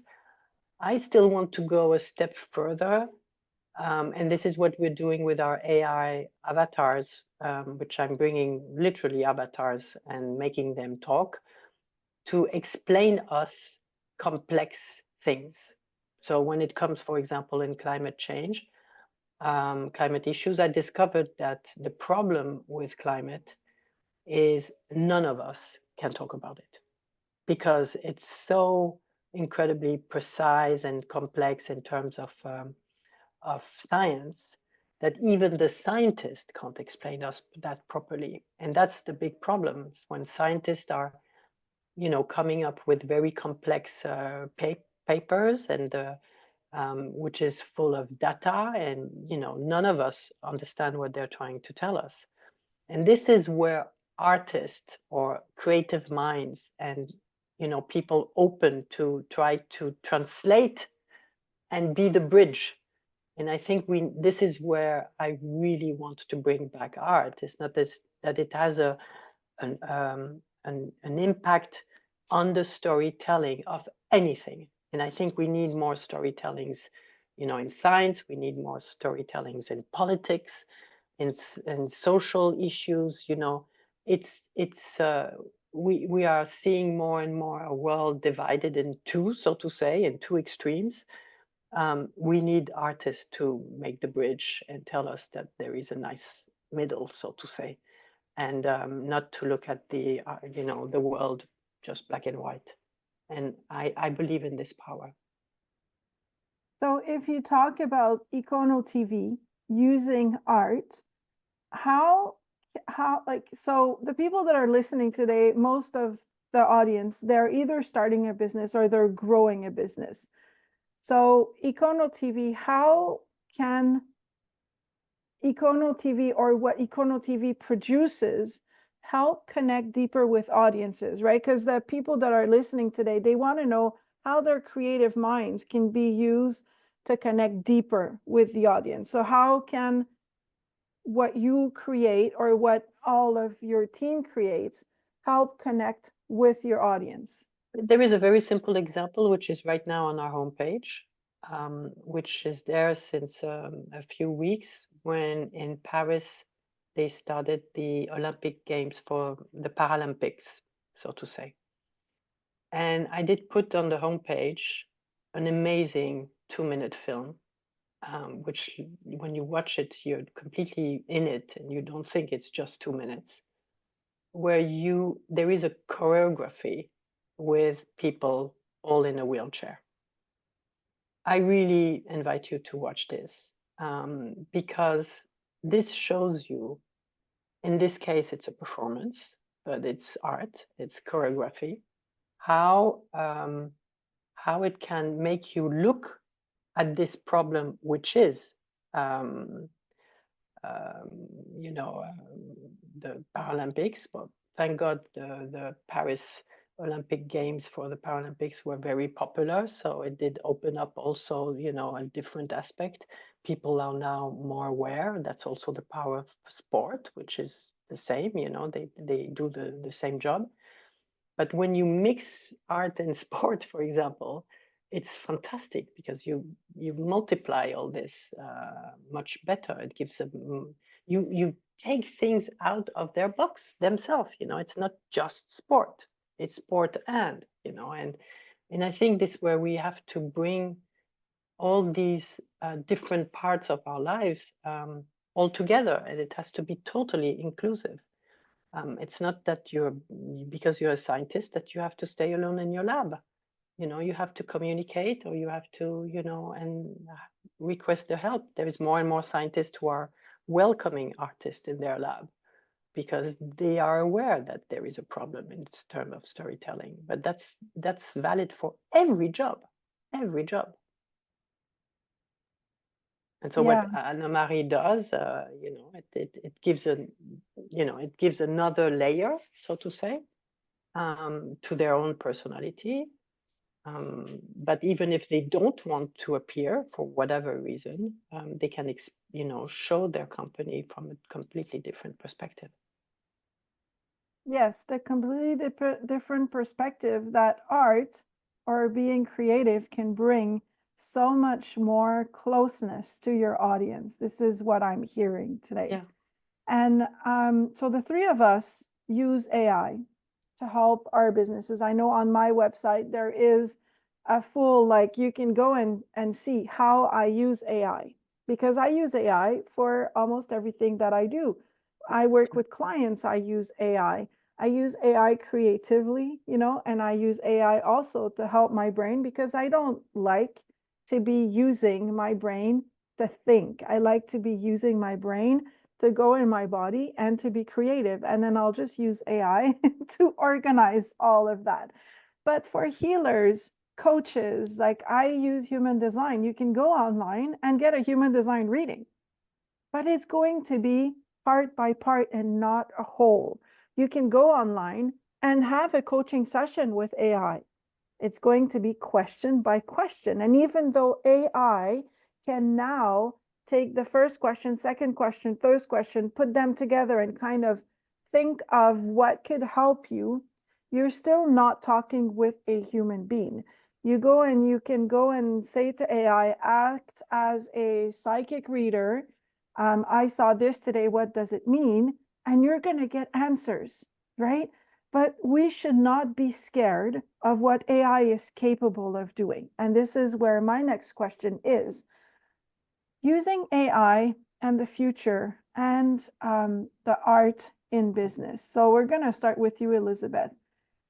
I still want to go a step further. And this is what we're doing with our AI avatars, which I'm bringing literally avatars and making them talk to explain us complex things. So when it comes, for example, in climate change, climate issues, I discovered that the problem with climate is none of us can talk about it, because it's so incredibly precise and complex in terms of science, that even the scientists can't explain us that properly. And that's the big problem, when scientists are, you know, coming up with very complex papers, and which is full of data, and, you know, none of us understand what they're trying to tell us. And this is where artists or creative minds and, you know, people open to try to translate and be the bridge. And I think this is where I really want to bring back art. It's not this, that it has an impact on the storytelling of anything. And I think we need more storytellings, you know, in science. We need more storytellings in politics, in social issues. You know, we are seeing more and more a world divided in two, so to say, in two extremes. We need artists to make the bridge and tell us that there is a nice middle, so to say, and not to look at the you know, the world just black and white. And I believe in this power. So if you talk about EconoTV using art, how like, so the people that are listening today, most of the audience, they're either starting a business or they're growing a business. So EconoTV, how can EconoTV or what EconoTV produces help connect deeper with audiences, right? Because the people that are listening today, they want to know how their creative minds can be used to connect deeper with the audience. So how can what you create or what all of your team creates help connect with your audience? There is a very simple example, which is right now on our homepage, which is there since a few weeks, when in Paris they started the Olympic Games for the Paralympics, so to say. And I did put on the homepage an amazing 2-minute film, which when you watch it, you're completely in it and you don't think it's just 2 minutes, where there is a choreography with people all in a wheelchair. I really invite you to watch this, because this shows you, in this case, it's a performance, but it's art, it's choreography, how it can make you look at this problem, which is, the Paralympics. But thank God the Paris Olympic Games for the Paralympics were very popular. So it did open up also, a different aspect. People are now more aware. That's also the power of sport, which is the same, they do the same job. But when you mix art and sport, for example, it's fantastic because you multiply all this much better. It gives them, you take things out of their box themselves. It's not just sport; it's sport and and I think this is where we have to bring all these different parts of our lives all together, and it has to be totally inclusive. It's not that because you're a scientist that you have to stay alone in your lab. You have to communicate, or you have to, and request their help. There is more and more scientists who are welcoming artists in their lab because they are aware that there is a problem in terms of storytelling. But that's valid for every job, every job. And so what Anna-Marie does, it gives another layer, so to say, to their own personality. But even if they don't want to appear for whatever reason, they can, show their company from a completely different perspective. Yes, the completely different perspective that art or being creative can bring so much more closeness to your audience. This is what I'm hearing today. Yeah. And so the three of us use AI to help our businesses. I know on my website there is a full, you can go and see how I use AI, because I use AI for almost everything that I do. I work with clients, I use AI. I use AI creatively, and I use AI also to help my brain, because I don't like to be using my brain to think. I like to be using my brain to go in my body and to be creative. And then I'll just use AI to organize all of that. But for healers, coaches, I use human design. You can go online and get a human design reading, but it's going to be part by part and not a whole. You can go online and have a coaching session with AI. It's going to be question by question. And even though AI can now take the first question, second question, third question, put them together and kind of think of what could help you, you're still not talking with a human being. You can go and say to AI, act as a psychic reader. I saw this today. What does it mean? And you're going to get answers, right? But we should not be scared of what AI is capable of doing. And this is where my next question is. Using AI and the future and the art in business. So we're going to start with you, Elizabeth.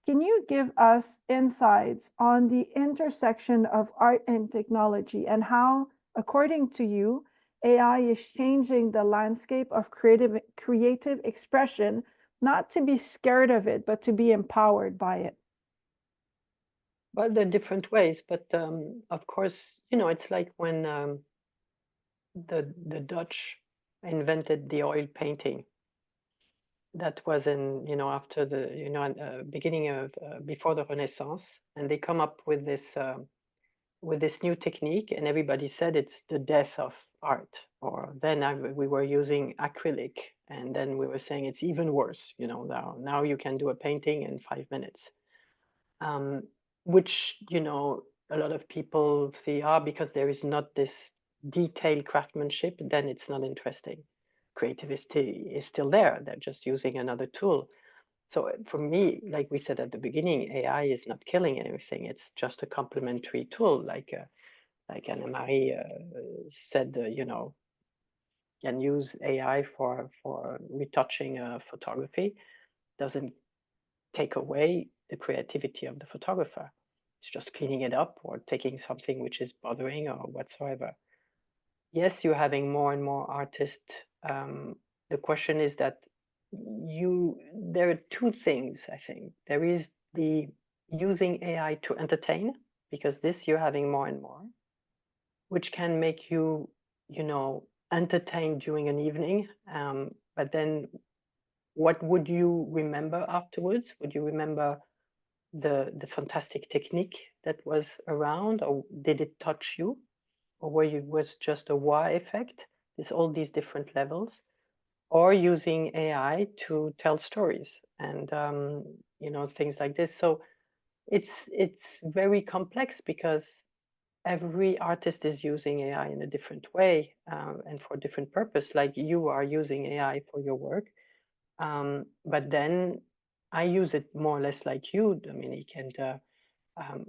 Can you give us insights on the intersection of art and technology, and how, according to you, AI is changing the landscape of creative expression, not to be scared of it, but to be empowered by it? Well, there are different ways, but of course, it's like when the Dutch invented the oil painting. that was in, after the, beginning of, before the Renaissance, and they come up with this new technique, and everybody said it's the death of art. Or then we were using acrylic, and then we were saying it's even worse. Now you can do a painting in 5 minutes, which a lot of people see, because there is not this detailed craftsmanship, then it's not interesting. Creativity is still there. They're just using another tool. So for me, like we said at the beginning, AI is not killing anything. It's just a complementary tool, like Anne-Marie said. Can use AI for retouching photography. Doesn't take away the creativity of the photographer. It's just cleaning it up or taking something which is bothering or whatsoever. Yes, you're having more and more artists. The question is that there are two things, I think. There is the using AI to entertain, because this you're having more and more, which can make you, entertain during an evening. But then what would you remember afterwards? Would you remember the fantastic technique that was around, or did it touch you? Or was just a wow effect? There's all these different levels. Or using AI to tell stories and things like this. So it's very complex, because every artist is using AI in a different way, and for a different purpose. Like you are using AI for your work, but then I use it more or less like you, Dominique, and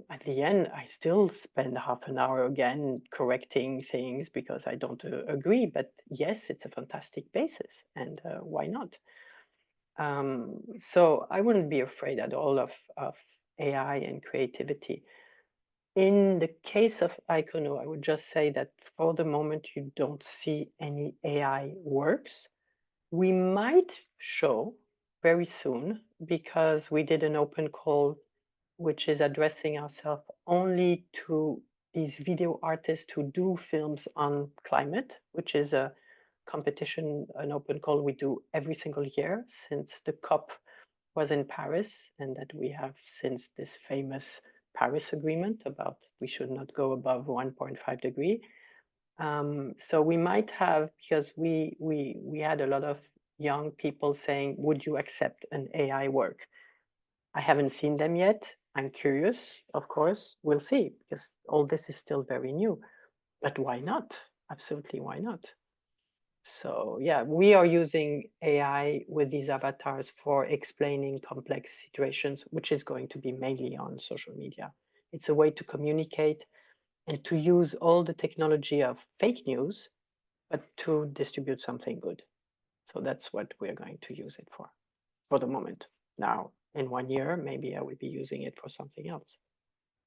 at the end, I still spend half an hour again correcting things because I don't agree. But yes, it's a fantastic basis, and why not? So I wouldn't be afraid at all of AI and creativity. In the case of Icono, I would just say that for the moment, you don't see any AI works. We might show very soon, because we did an open call which is addressing ourselves only to these video artists who do films on climate, which is a competition, an open call we do every single year since the COP was in Paris, and that we have since this famous Paris Agreement about we should not go above 1.5 degree. So we might have, because we had a lot of young people saying, would you accept an AI work? I haven't seen them yet. I'm curious, of course. We'll see, because all this is still very new. But why not? Absolutely, why not? So yeah, we are using AI with these avatars for explaining complex situations, which is going to be mainly on social media. It's a way to communicate and to use all the technology of fake news, but to distribute something good. So that's what we're going to use it for the moment. Now, in 1 year, maybe I will be using it for something else.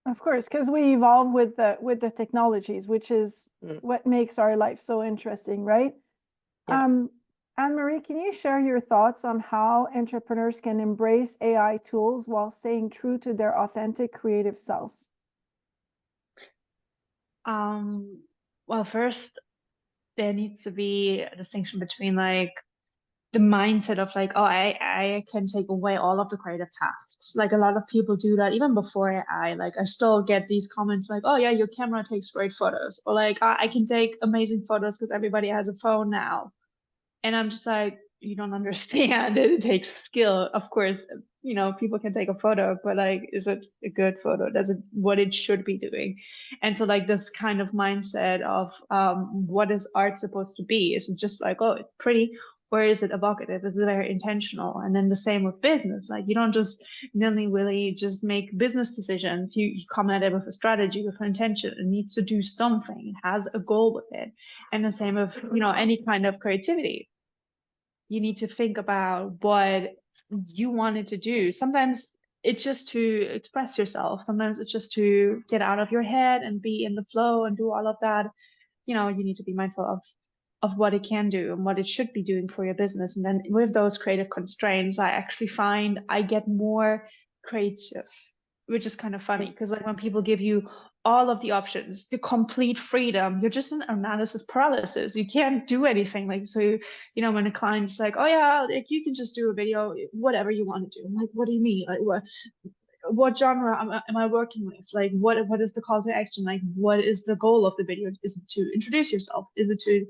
Of course, because we evolve with the technologies, which is what makes our life so interesting, right? Yeah. Anne-Marie, can you share your thoughts on how entrepreneurs can embrace AI tools while staying true to their authentic creative selves? Well, first, there needs to be a distinction between like the mindset of like, oh, I can take away all of the creative tasks. Like a lot of people do that even before AI. Like I still get these comments like, oh yeah, your camera takes great photos, or like I can take amazing photos because everybody has a phone now. And I'm just like, you don't understand it takes skill. Of course, people can take a photo, but like, is it a good photo? Does it what it should be doing? And so like this kind of mindset of what is art supposed to be? Is it just like, oh, it's pretty, or is it evocative? Is it very intentional? And then the same with business. Like you don't just nilly-willy just make business decisions. You come at it with a strategy, with an intention. It needs to do something. It has a goal with it. And the same of, any kind of creativity. You need to think about what you wanted to do. Sometimes it's just to express yourself. Sometimes it's just to get out of your head and be in the flow and do all of that. You need to be mindful of what it can do and what it should be doing for your business. And then with those creative constraints, I actually find I get more creative, which is kind of funny, because like when people give you all of the options, the complete freedom. You're just in analysis paralysis. You can't do anything. Like, so, you know, when a client's like, oh yeah, like you can just do a video, whatever you want to do. I'm like, what do you mean? Like, what genre am I working with? Like, what is the call to action? Like, what is the goal of the video? Is it to introduce yourself? Is it to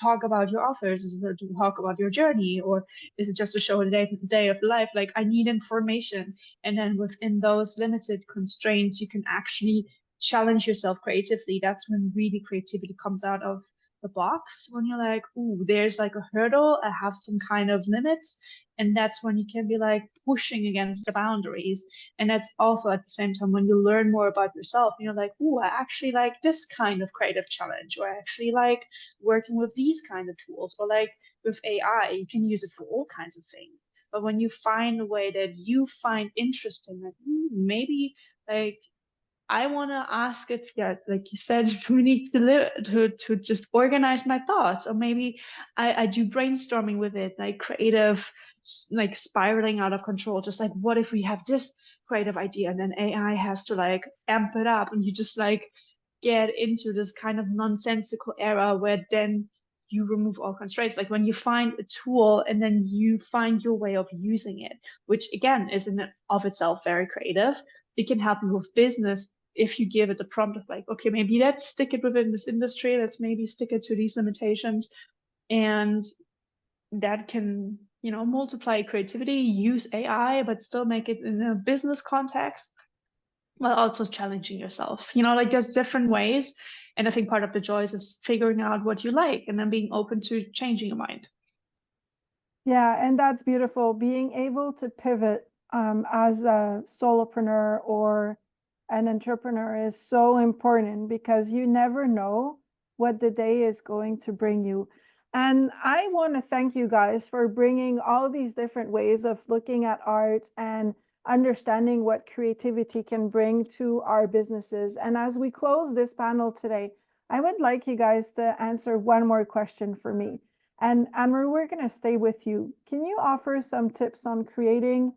talk about your authors? Is it to talk about your journey? Or is it just to show the day of life? Like, I need information. And then within those limited constraints, you can actually challenge yourself creatively. That's when really creativity comes out of the box. When you're like, ooh, there's like a hurdle, I have some kind of limits. And that's when you can be like pushing against the boundaries. And that's also at the same time when you learn more about yourself, and you're like, oh, I actually like this kind of creative challenge, or I actually like working with these kind of tools, or like with AI, you can use it for all kinds of things. But when you find a way that you find interesting, like maybe like I want to ask it, yeah, like you said, Dominique, to just organize my thoughts, or maybe I do brainstorming with it, like creative, like spiraling out of control. Just like, what if we have this creative idea, and then AI has to like amp it up, and you just like get into this kind of nonsensical era where then you remove all constraints. Like when you find a tool and then you find your way of using it, which again is in of itself very creative. It can help you with business if you give it the prompt of like, okay, maybe let's stick it within this industry. Let's maybe stick it to these limitations. And that can, you know, multiply creativity, use AI, but still make it in a business context, while also challenging yourself. You know, like there's different ways. And I think part of the joy is figuring out what you like and then being open to changing your mind. Yeah, and that's beautiful. Being able to pivot as a solopreneur or an entrepreneur is so important, because you never know what the day is going to bring you. And I want to thank you guys for bringing all these different ways of looking at art and understanding what creativity can bring to our businesses. And as we close this panel today, I would like you guys to answer one more question for me. And Anne-Marie, we're going to stay with you. Can you offer some tips on creating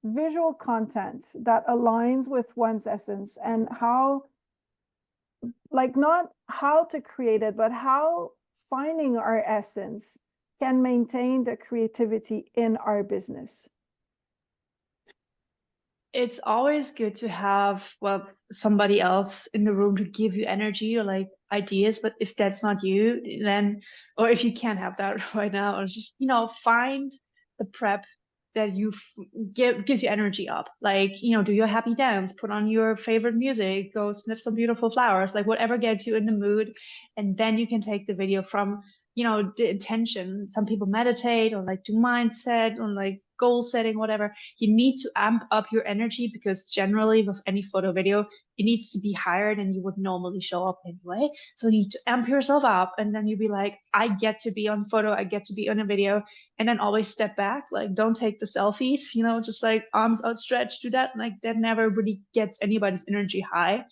visual content that aligns with one's essence, and how, like, not how to create it, but how finding our essence can maintain the creativity in our business? It's always good to have, well, somebody else in the room to give you energy or like ideas. But if that's not you, then, or if you can't have that right now, or just, you know, find the prep that gives you energy up. Like, you know, do your happy dance, put on your favorite music, go sniff some beautiful flowers, like whatever gets you in the mood. And then you can take the video from, you know, the intention. Some people meditate or like do mindset or like goal setting, whatever. You need to amp up your energy, because generally with any photo video, it needs to be higher than you would normally show up anyway. So you need to amp yourself up, and then you'll be like, I get to be on photo, I get to be on a video. And then always step back, like don't take the selfies, you know, just like arms outstretched, do that. Like that never really gets anybody's energy high.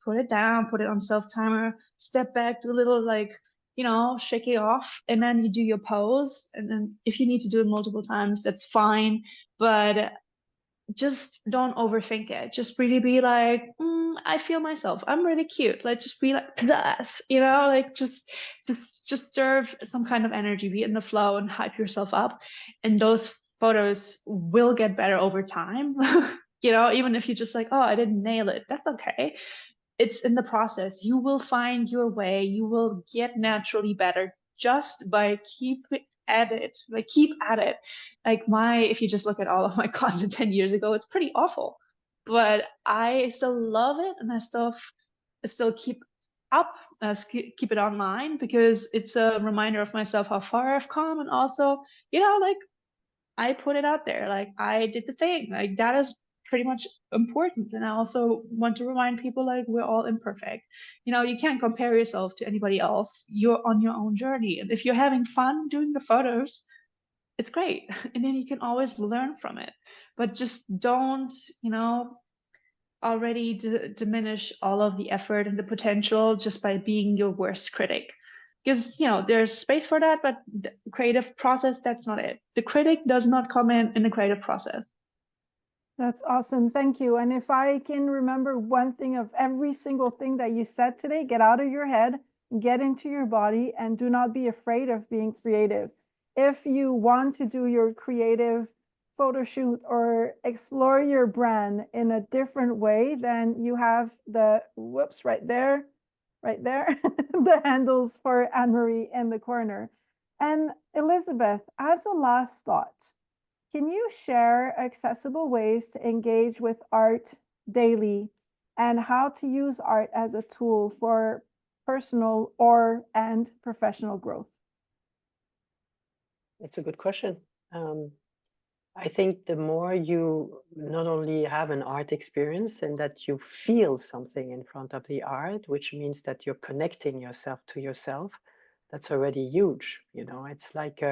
Put it down, put it on self timer, step back, do a little like, you know, shake it off, and then you do your pose. And then if you need to do it multiple times, that's fine. But just don't overthink it. Just really be like, I feel myself. I'm really cute. Like just be like this, you know, like just serve some kind of energy, be in the flow and hype yourself up. And those photos will get better over time. You know, even if you're just like, oh, I didn't nail it, that's okay. It's in the process. You will find your way. You will get naturally better just by keep at it. Like keep at it. Like if you just look at all of my content 10 years ago, it's pretty awful. But I still love it, and I still keep up, keep it online, because it's a reminder of myself how far I've come, and also, you know, like I put it out there, like I did the thing, like that is pretty much important. And I also want to remind people, like, we're all imperfect. You know, you can't compare yourself to anybody else. You're on your own journey. And if you're having fun doing the photos, it's great. And then you can always learn from it. But just don't, you know, already diminish all of the effort and the potential just by being your worst critic. Because, you know, there's space for that, but the creative process, that's not it. The critic does not come in the creative process. That's awesome. Thank you. And if I can remember one thing of every single thing that you said today, get out of your head, get into your body, and do not be afraid of being creative. If you want to do your creative photo shoot or explore your brand in a different way, then you have the whoops right there, the handles for Anne-Marie in the corner. And Elizabeth, as a last thought, can you share accessible ways to engage with art daily and how to use art as a tool for personal and professional growth? It's a good question. I think the more you not only have an art experience and that you feel something in front of the art, which means that you're connecting yourself to yourself, that's already huge. It's like,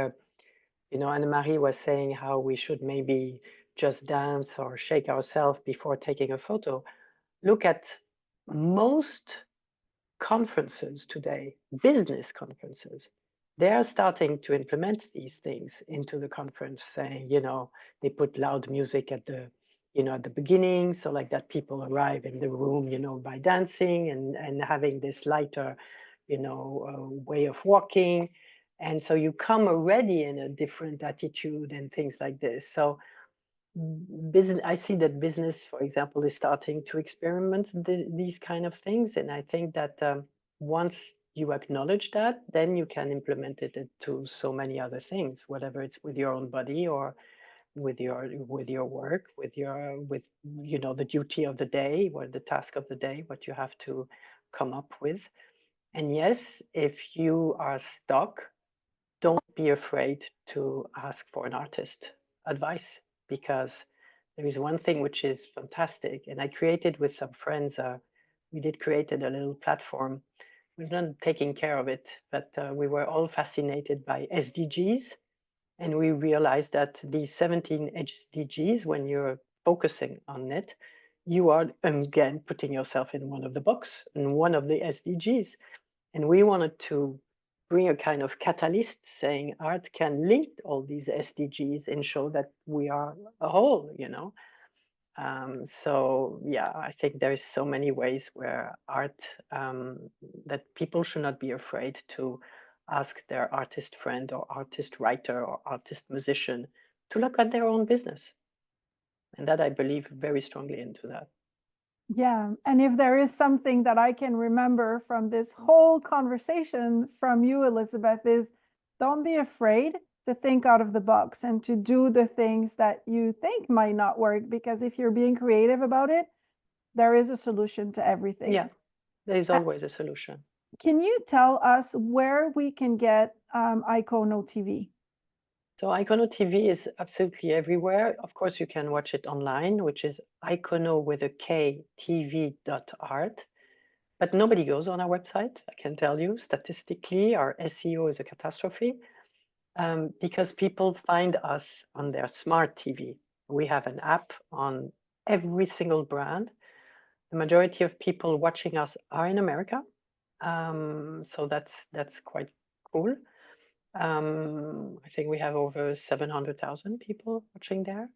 Anne-Marie was saying how we should maybe just dance or shake ourselves before taking a photo. Look at most conferences today, business conferences. They are starting to implement these things into the conference, saying, they put loud music at the beginning, so like that people arrive in the room, by dancing and having this lighter, way of walking. And so you come already in a different attitude and things like this. So I see that business, for example, is starting to experiment these kind of things. And I think that once you acknowledge that, then you can implement it into so many other things, whatever it's with your own body or with your work, with the duty of the day or the task of the day, what you have to come up with. And yes, if you are stuck, don't be afraid to ask for an artist advice, because there is one thing which is fantastic, and I created with some friends. We did created a little platform. We've not taken care of it, but we were all fascinated by SDGs, and we realized that these 17 SDGs, when you're focusing on it, you are again putting yourself in one of the box in one of the SDGs. And we wanted to bring a kind of catalyst, saying art can link all these SDGs and show that we are a whole, So yeah, I think there is so many ways where art, that people should not be afraid to ask their artist friend or artist writer or artist musician to look at their own business. And that I believe very strongly into that. Yeah. And if there is something that I can remember from this whole conversation from you, Elizabeth, is don't be afraid to think out of the box and to do the things that you think might not work, because if you're being creative about it, there is a solution to everything. Yeah, there is always a solution. Can you tell us where we can get EconoTV? So EconoTV is absolutely everywhere. Of course, you can watch it online, which is Icono with a K TV.art. But nobody goes on our website, I can tell you. Statistically, our SEO is a catastrophe, because people find us on their smart TV. We have an app on every single brand. The majority of people watching us are in America. So that's quite cool. I think we have over 700,000 people watching there.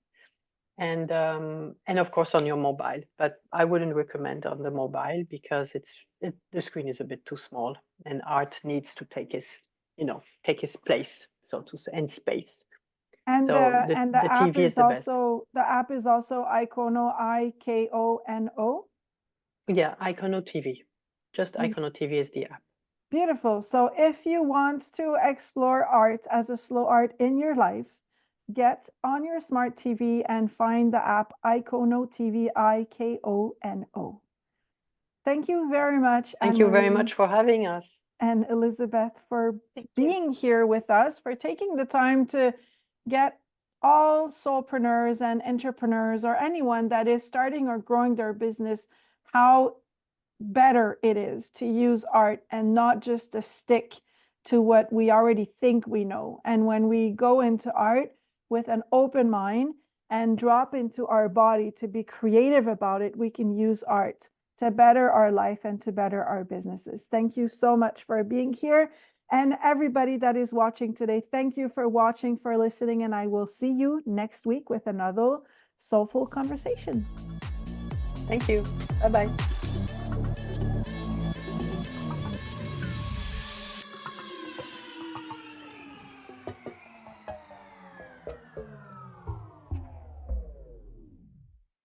And of course on your mobile, but I wouldn't recommend on the mobile because the screen is a bit too small, and art needs to take his place, so to say, and space. And So the the app TV is is the best. also Icono, IKONO. Yeah, EconoTV. Just EconoTV is the app. Beautiful. So if you want to explore art as a slow art in your life, get on your smart TV and find the app EconoTV, IKONO. Thank you very much. Thank you very Anne-Marie much for having us. and Elizabeth, for Thank you. being here with us, for taking the time to get all soulpreneurs and entrepreneurs or anyone that is starting or growing their business how better it is to use art and not just to stick to what we already think we know. And when we go into art with an open mind and drop into our body to be creative about it, we can use art to better our life and to better our businesses. Thank you so much for being here. And everybody that is watching today, thank you for watching, for listening, and I will see you next week with Soulful Conversation. Thank you. Bye-bye.